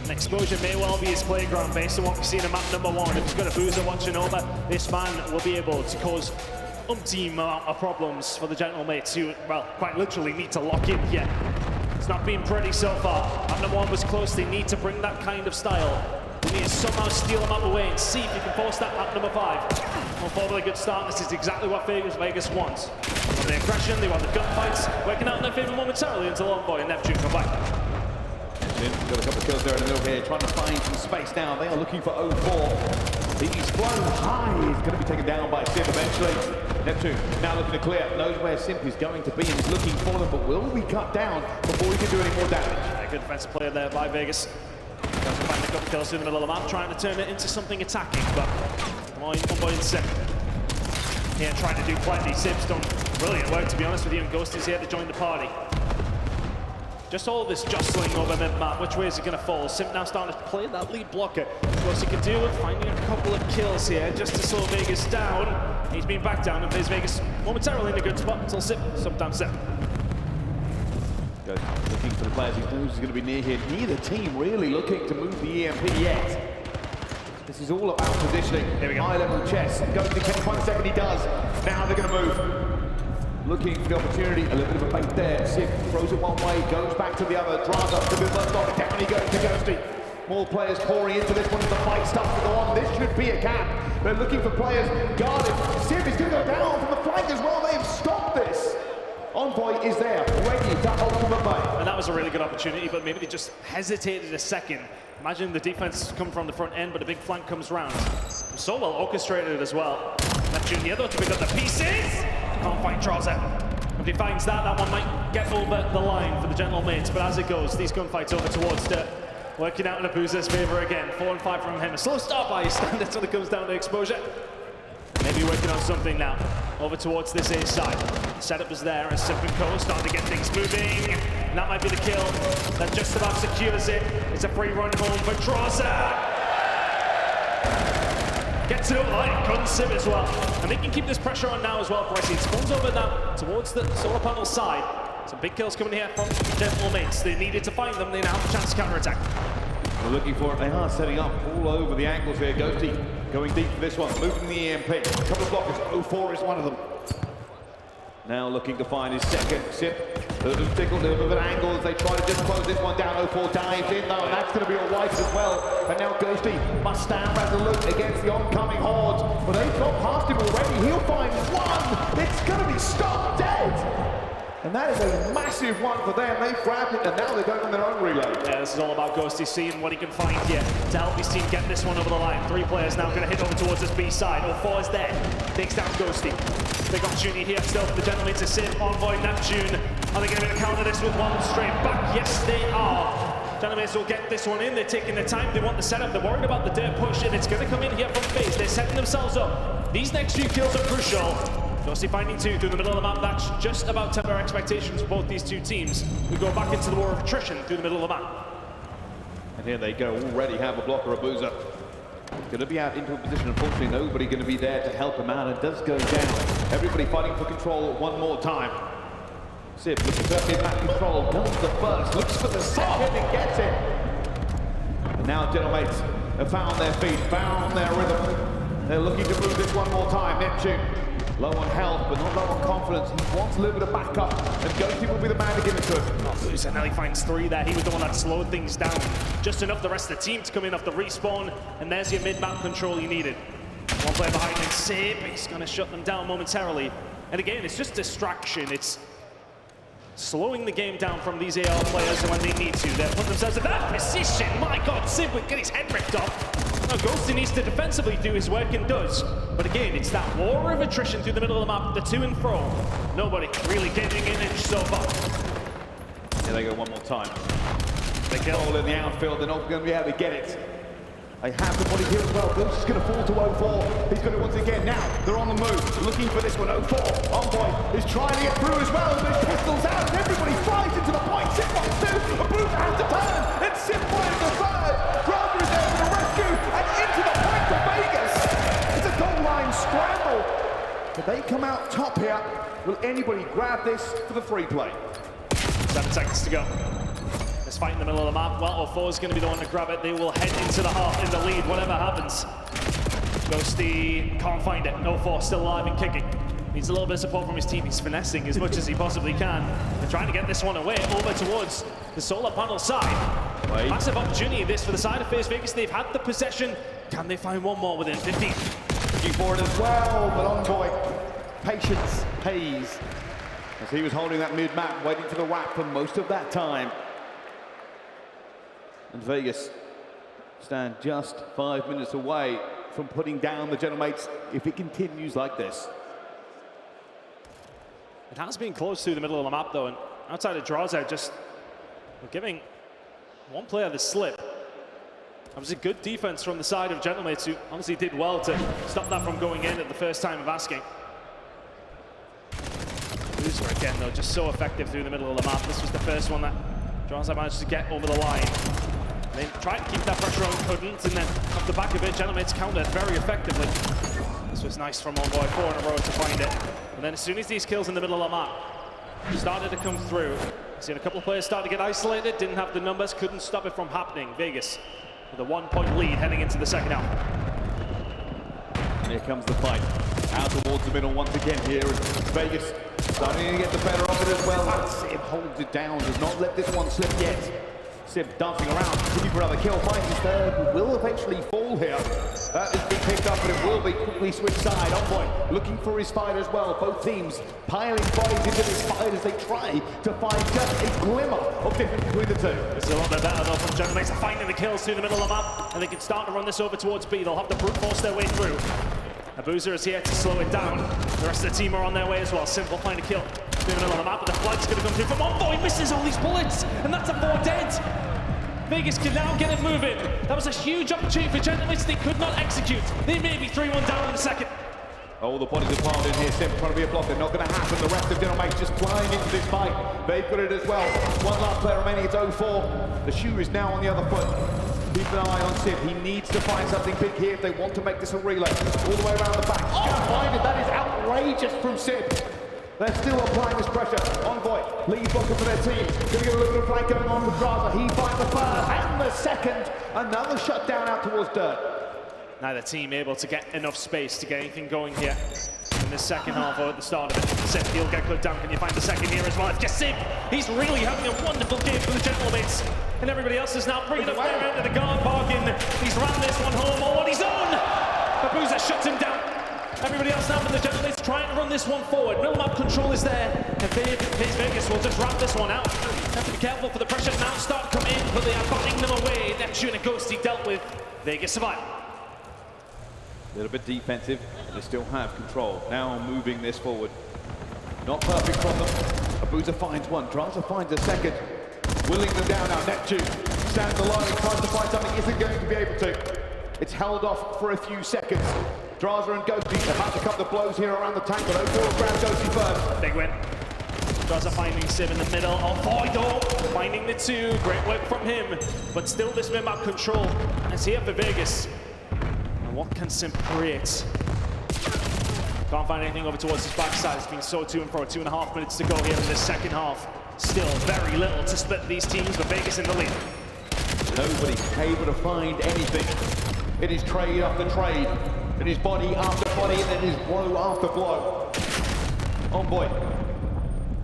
Speaker 1: Exposure may well be his playground based on what we've seen in map number 1. If he's got a boozer watching over, this man will be able to cause umpteen amount of problems for the Gentlemates who, well, quite literally need to lock in here. It's not been pretty so far. Map number 1 was close. They need to bring that kind of style. They need to somehow steal them out of the way and see if you can force that map number 5. Well, probably a good start. This is exactly what FaZe Vegas wants. They want the aggression, they want the gunfights, working out in their favor momentarily until Envoy and Neptune come back.
Speaker 2: Got a couple of kills there in the middle here, trying to find some space now. They are looking for 0-4. He's flown high. He's going to be taken down by Simp eventually. Neptune now looking to clear. Knows where Simp is going to be and is looking for them, but will be cut down before he can do any more damage.
Speaker 1: Yeah, good defensive player there by Vegas. Does find a couple kills in the middle of the map, trying to turn it into something attacking, but Envoy and Simp here trying to do plenty. Simp's done brilliant work, to be honest with you, and Ghost is here to join the party. Just all this jostling over mid-map, which way is it going to fall? Simp now starting to play that lead blocker. Of course, he can do with finding a couple of kills here just to slow Vegas down. He's been back down and FaZe Vegas momentarily in a good spot until sometimes Simp.
Speaker 2: Looking for the players he knows is going to be near here. Neither team really looking to move the EMP yet. This is all about positioning.
Speaker 1: Here we go.
Speaker 2: High-level chess. Goes to catch 1 second, he does. Now they're going to move. Looking for the opportunity, a little bit of a bait there. Simp throws it one way, goes back to the other. Draza to the first off, down he goes to Ghosty. More players pouring into this one as the fight starts to go on. This should be a cap. They're looking for players guarded. Simp is going to go down from the flank as well. They've stopped this. Envoy is there, ready to ultimate bait.
Speaker 1: And that was a really good opportunity, but maybe they just hesitated a second. Imagine the defense come from the front end, but a big flank comes round. So well orchestrated as well. Neptune here though to pick up the pieces. Can't find Draza. If he finds that, that one might get over the line for the Gentlemates, but as it goes, these gunfights over towards Dirt. Working out in Abuza's favor again. 4 and 5 from him. A slow start by his standards when it comes down to exposure. Maybe working on something now. Over towards this A side. Setup is there as Simp and Co starting to get things moving. And that might be the kill. That just about secures it. It's a free run home for Draza. Gets it over the line, gun Simp as well. And they can keep this pressure on now as well, Pricey. It spawns over now towards the solar panel side. Some big kills coming here from Gentlemates. They needed to find them, they now have a chance to counterattack.
Speaker 2: They're looking for it, they are setting up all over the angles here. Ghosty going deep for this one, moving the EMP. A couple of blockers, 0-4 is one of them. Now looking to find his second. Simp, a little bit of an angle as they try to just close this one down. 0-4 dives in though, and that's going to be all right as well. And now Ghosty must stand resolute against the oncoming hordes. But they've got past him already. He'll find one. It's going to be stopped dead. And that is a massive one for them. They've grabbed it and now they're going on their own relay.
Speaker 1: Yeah, this is all about Ghosty seeing what he can find here to help his team get this one over the line. 3 players now going to hit over towards this B side. 0-4 is there. Takes down Ghosty. Big opportunity here still for the Gentlemen to Simp, Envoy, Neptune. Are they going to be able to counter this with one straight back? Yes, they are. Gentlemen will get this one in. They're taking their time. They want the setup. They're worried about the Dirt push, and it's going to come in here from FaZe. They're setting themselves up. These next few kills are crucial. Ghosty finding 2 through the middle of the map. That's just about to temper expectations for both these two teams. We go back into the war of attrition through the middle of the map.
Speaker 2: And here they go. Already have a blocker, a boozer. Going to be out into a position, unfortunately, nobody going to be there to help him out. It does go down. Everybody fighting for control one more time. Simp looking for mid-map control, goes the first, looks for the second and gets it. And now Gentlemates have found their feet, found their rhythm. They're looking to move this one more time. Neptune, low on health, but not low on confidence. He wants a little bit of backup, and Ghosty will be the man to give it to him.
Speaker 1: Oh, and now he finds 3 there. He was the one that slowed things down. Just enough the rest of the team to come in off the respawn, and there's your mid-map control you needed. One player behind him, Simp, he's going to shut them down momentarily. And again, it's just distraction. It's slowing the game down from these AR players when they need to. They're putting themselves in that position. My God, Simp would get his head ripped off. Now Ghosty needs to defensively do his work and does. But again, it's that war of attrition through the middle of the map, the to and fro. Nobody really getting an inch so far.
Speaker 2: Here they go one more time. They get all in the outfield, they're not going to be able to get it. They have the body here as well. Bruce is going to fall to 0-4. He's going to once again. Now they're on the move, looking for this one. 0-4. Envoy is trying to get through as well. There's pistols out, and everybody flies into the point. Simp wants 2. Bruce has to turn, and Simp finds the 3rd. Draza is there for the rescue, and into the point for Vegas. It's a goal line scramble. If they come out top here, will anybody grab this for the free play?
Speaker 1: 7 seconds to go. this fight in the middle of the map. Well, 04 is going to be the one to grab it. They will head into the half in the lead, whatever happens. Ghosty can't find it. 04 still alive and kicking. Needs a little bit of support from his team. He's finessing as much as he possibly can. They're trying to get this one away over towards the solar panel side.
Speaker 2: Wait.
Speaker 1: Massive opportunity this for the side of FaZe Vegas. They've had the possession. Can they find one more within 15?
Speaker 2: Looking forward as well, but Envoy, patience pays. As he was holding that mid-map, waiting for the wrap for most of that time. And Vegas stand just 5 minutes away from putting down the Gentlemates if it continues like this.
Speaker 1: It has been close through the middle of the map though, and outside of draws out, just giving one player the slip. That was a good defense from the side of Gentlemates, who honestly did well to stop that from going in at the first time of asking. Loser again though, just so effective through the middle of the map. This was the first one that draws out managed to get over the line. They tried to keep that pressure on, couldn't, and then off the back of it, Gentlemates countered very effectively. This was nice from Envoy, 4 in a row to find it. And then as soon as these kills in the middle of the map started to come through, seen a couple of players start to get isolated, didn't have the numbers, couldn't stop it from happening. Vegas with a 1-point lead heading into the second half.
Speaker 2: And here comes the fight. Out towards the middle once again here. Vegas starting to get the better of it as well. And Sib holds it down, does not let this one slip yet. Sib dancing around, looking for another kill, finds his third, will eventually fall here. That has been picked up, but it will be quickly switched side. Envoy looking for his fight as well. Both teams piling bodies into this fight as they try to find just a glimmer of difference between the two.
Speaker 1: This is a lot bit better though from Gentlemates, finding the kills through the middle of the map, and they can start to run this over towards B. They'll have to brute force their way through. Abuser is here to slow it down. The rest of the team are on their way as well. Simple find a kill through the middle of the map, but the flag's going to come through from Envoy. Misses all these bullets, and that's a 4 dead. Vegas can now get it moving. That was a huge opportunity for Gentlemates. They could not execute. They may be 3-1 down in a second.
Speaker 2: Oh, the bodies are piled in here. Sim trying to be a blocker. Not going to happen. The rest of Gentlemates just flying into this fight. They've got it as well. One last player remaining. It's 04. The shoe is now on the other foot. Keep an eye on Sim. He needs to find something big here if they want to make this a relay. All the way around the back. Oh, can't find it. That is outrageous from Sim. They're still applying this pressure. Envoy, lead blocker for their team. Gonna get a little bit of flank going on with Draza. He finds the first and the second. Another shutdown out towards Dirt.
Speaker 1: Neither team able to get enough space to get anything going here in the second half or at the start of it. Sib, he'll get good down. Can you find the second here as well? It's just Sib. He's really having a wonderful game for the Gentlemates. And everybody else is now bringing up their end of the guard bargain. He's ran this one home all on his own. Abuser shuts him down. Everybody else now from the Gentlemates trying to run this one forward. Middle map control is there, and FaZe Vegas will just wrap this one out. Have to be careful for the pressure now start to come in, but they are batting them away. Neptune and Ghosty dealt with. Vegas survive.
Speaker 2: A little bit defensive, but they still have control. Now moving this forward. Not perfect from them. Abuser finds one, Draza finds a second. Willing them down now. Neptune stands alone, tries to find something, isn't going to be able to. It's held off for a few seconds. Draza and Ghosty about to come the blows here around the tank, but 04 grabs Ghosty first.
Speaker 1: Big win. Draza finding Sim in the middle. Envoy though, finding the 2. Great work from him, but still this mid-map control. And it's here for Vegas. And what can Sim create? Can't find anything over towards his backside. It's been so to and fro. 2.5 minutes to go here in this second half. Still very little to split these teams, but Vegas in the lead.
Speaker 2: Nobody able to find anything. It is trade after trade. It is body after body, and it is blow after blow. Envoy,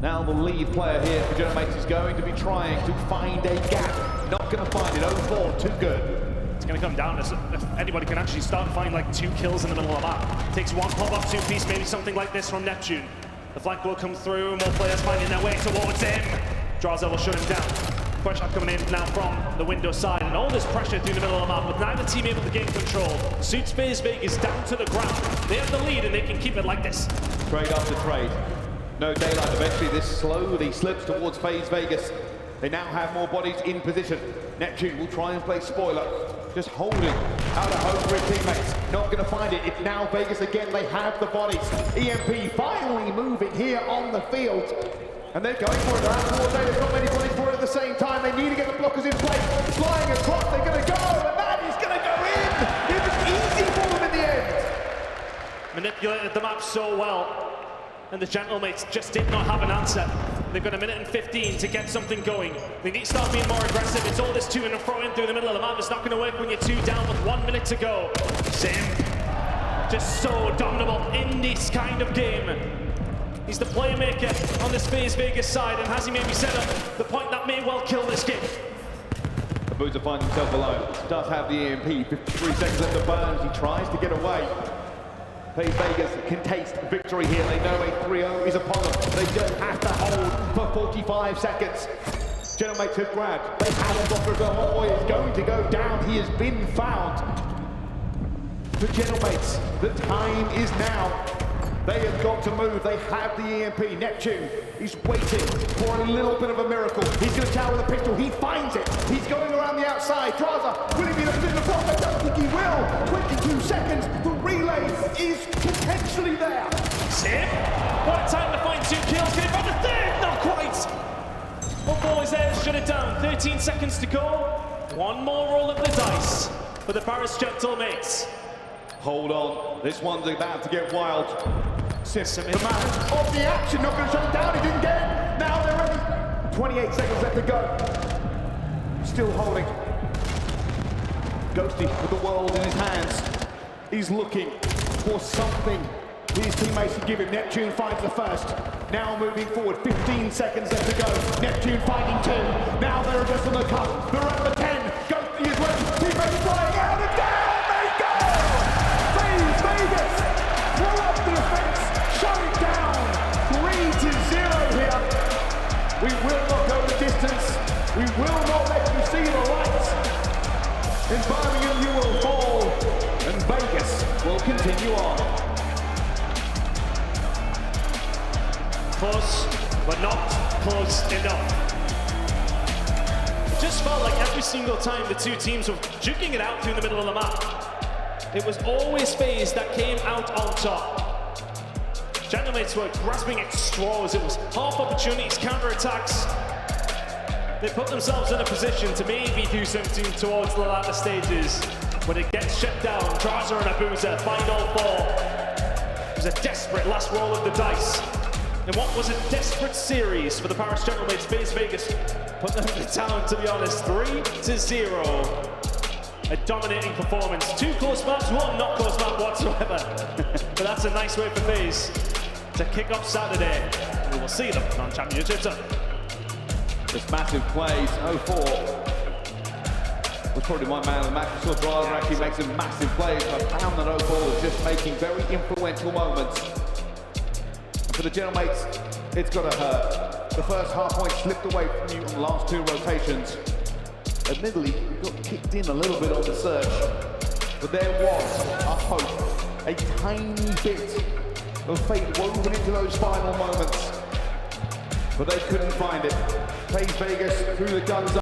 Speaker 2: now the lead player here for Gentlemates is going to be trying to find a gap. Not going to find it. 04, too good.
Speaker 1: It's going to come down to if anybody can actually start to find like 2 kills in the middle of the map. Takes one pop-up 2-piece, maybe something like this from Neptune. The flank will come through, more players finding their way towards him. Draza will shut him down. Pressure coming in now from the window side, and all this pressure through the middle of the map, with neither team able to gain control. Suits FaZe Vegas down to the ground. They have the lead, and they can keep it like this.
Speaker 2: Trade after trade. No daylight. Eventually, this slowly slips towards FaZe Vegas. They now have more bodies in position. Neptune will try and play spoiler. Just holding out of hope for his teammates. Not going to find it. It's now Vegas again. They have the bodies. EMP finally moving here on the field. And they're going for it. They're out towards A. There's not many bodies for it at the same time. They need to get the blockers in place. Flying across, they're going to go. And that is going to go in. It was easy for them in the end.
Speaker 1: Manipulated the map so well. And the Gentlemates just did not have an answer. They've got a minute and 15 to get something going. They need to start being more aggressive. It's all this to and fro in through the middle of the map. It's not going to work when you're 2 down with 1 minute to go. Sim, just so dominable in this kind of game. He's the playmaker on this FaZe Vegas side, and has he maybe set up the point that may well kill this game?
Speaker 2: Boozer finds himself alone. Does have the EMP. 53 seconds left to burn. He tries to get away. FaZe Vegas can taste victory here. They know a 3-0 is upon them. They just have to hold for 45 seconds. Genomates have grabbed. They haven't got to go. Oh, is going to go down. He has been found. The Genomates, the time is now. They have got to move. They have the EMP. Neptune, he's waiting for a little bit of a miracle. He's going to tower with a pistol. He finds it. He's going around the outside. Draza, will he be the front? I don't think he will. 22 seconds. The relay is potentially there.
Speaker 1: Sim, what a time to find 2 kills. Can he find the 3rd? Not quite. Football is there to shut it down. 13 seconds to go. One more roll of the dice for the Paris Gentlemates.
Speaker 2: Hold on. This one's about to get wild. Sim, the man of the action, not going to shut it down. He didn't get it. Now they're ready. 28 seconds left to go. Still holding. Ghosty with the world in his hands. He's looking for something his teammates can give him. Neptune finds the first. Now moving forward, 15 seconds left to go. Neptune finding 2. Now they're just on the cusp. They're at the 10. Ghosty is ready. Teammates flying out and down. They go! FaZe Vegas pull up the defense. Shut it down. 3-0 here. We will not go the distance. We will not let you see the lights. In Birmingham you will fall, and Vegas will continue on.
Speaker 1: Close, but not close enough. It just felt like every single time the 2 teams were juking it out through the middle of the map, it was always FaZe that came out on top. Gentlemates were grasping at straws. It was half opportunities, counter-attacks. They put themselves in a position to maybe do something towards the latter stages. When it gets shut down, Draza and Abuza find all 4. It was a desperate last roll of the dice. And what was a desperate series for the Paris Gentlemates. FaZe Vegas put them to town, to be honest. 3-0. A dominating performance. 2 close maps, 1 not close map whatsoever. But that's a nice way for FaZe to kick off Saturday. We will see them on Championship Sunday.
Speaker 2: Just massive plays. 0-4 was probably my man of the match. I saw Draza actually make some massive plays. I found that 0-4 was just making very influential moments. And for the Gentlemates, it's got to hurt. The first hardpoint slipped away from you on the last 2 rotations. Admittedly, we got kicked in a little bit on the search, but there was a hope, a tiny bit of fate woven into those final moments, but they couldn't find it. FaZe Vegas threw the guns up.